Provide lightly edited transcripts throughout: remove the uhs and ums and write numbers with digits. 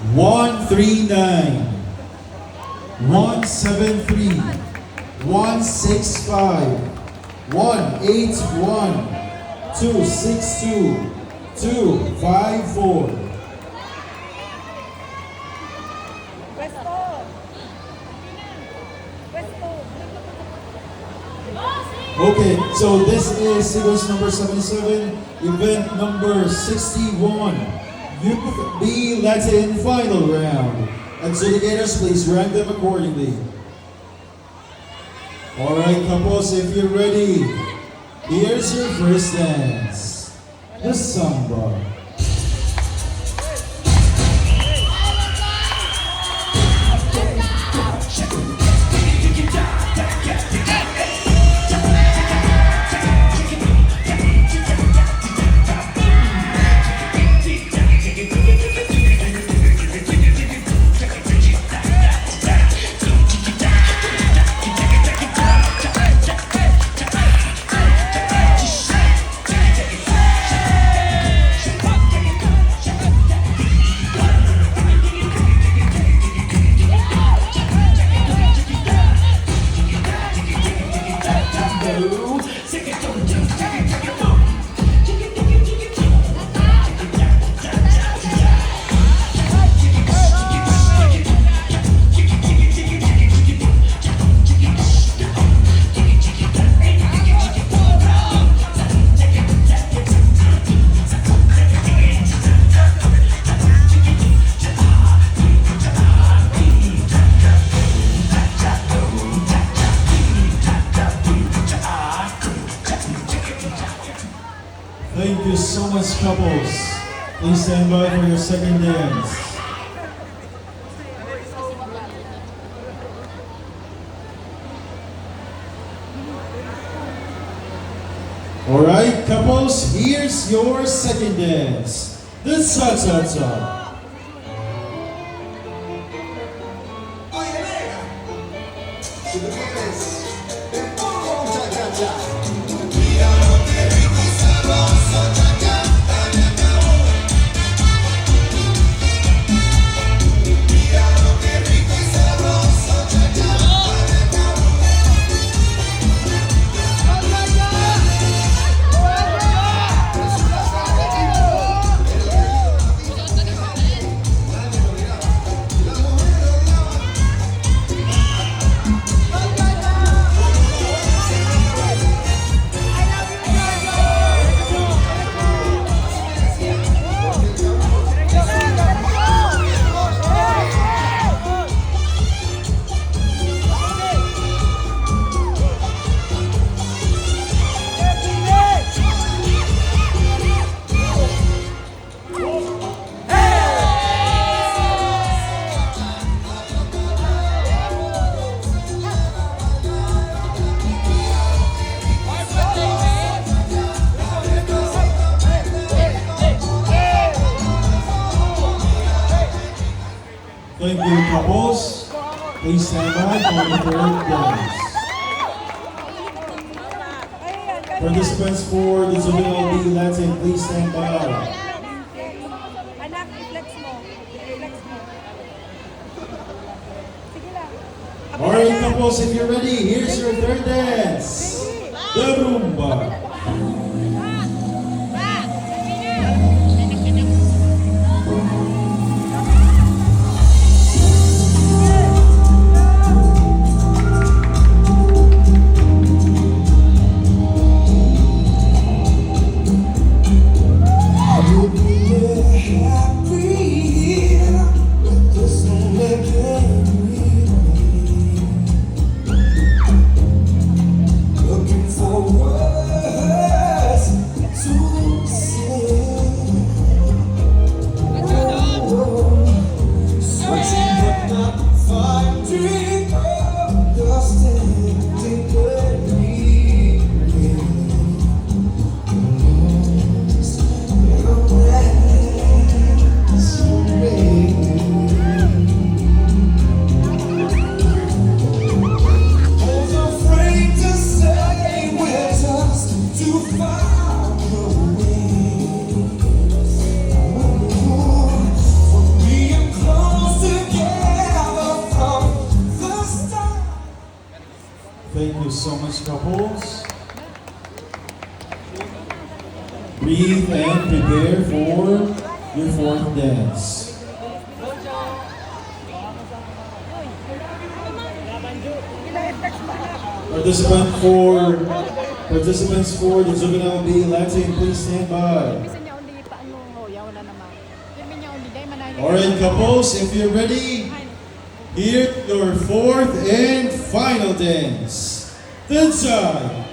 139, 173, 165, 181, 262, 254. Okay, so this is sequence number 77, event number 61. Youth B Latin final round. Adjudicators, please rank them accordingly. Alright, couples, if you're ready, here's your first dance. The samba. Thank you so much, couples. Please stand by for your second dance. Alright, couples, here's your second dance. The cha-cha-cha. Thank you, couples. Please stand by for the third dance. Participants for the Juvenile B Latin, please stand by. Alright, couples, if you're ready, here's your third dance. The rumba. Looking for words you so much, couples. Breathe and prepare for your fourth dance. Participants for the Juvenile B Latin, please stand by. Alright, couples, if you're ready, here's your fourth and final dance. Dansay!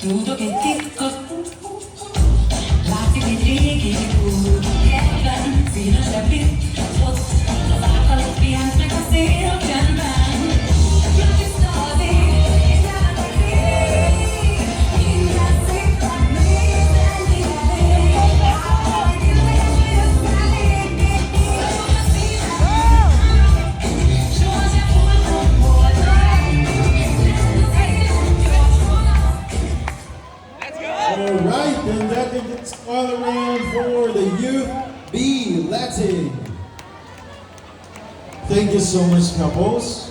Tudo que dico, lati che dighi, si non c'è più, trovata lo pianto e così lo pianto. Io ci sto lì, siamo così, in grazie a me, prendi da me, poi ti lascio stare, Alright, then that concludes the final round for the Youth B Latin. Thank you so much, couples.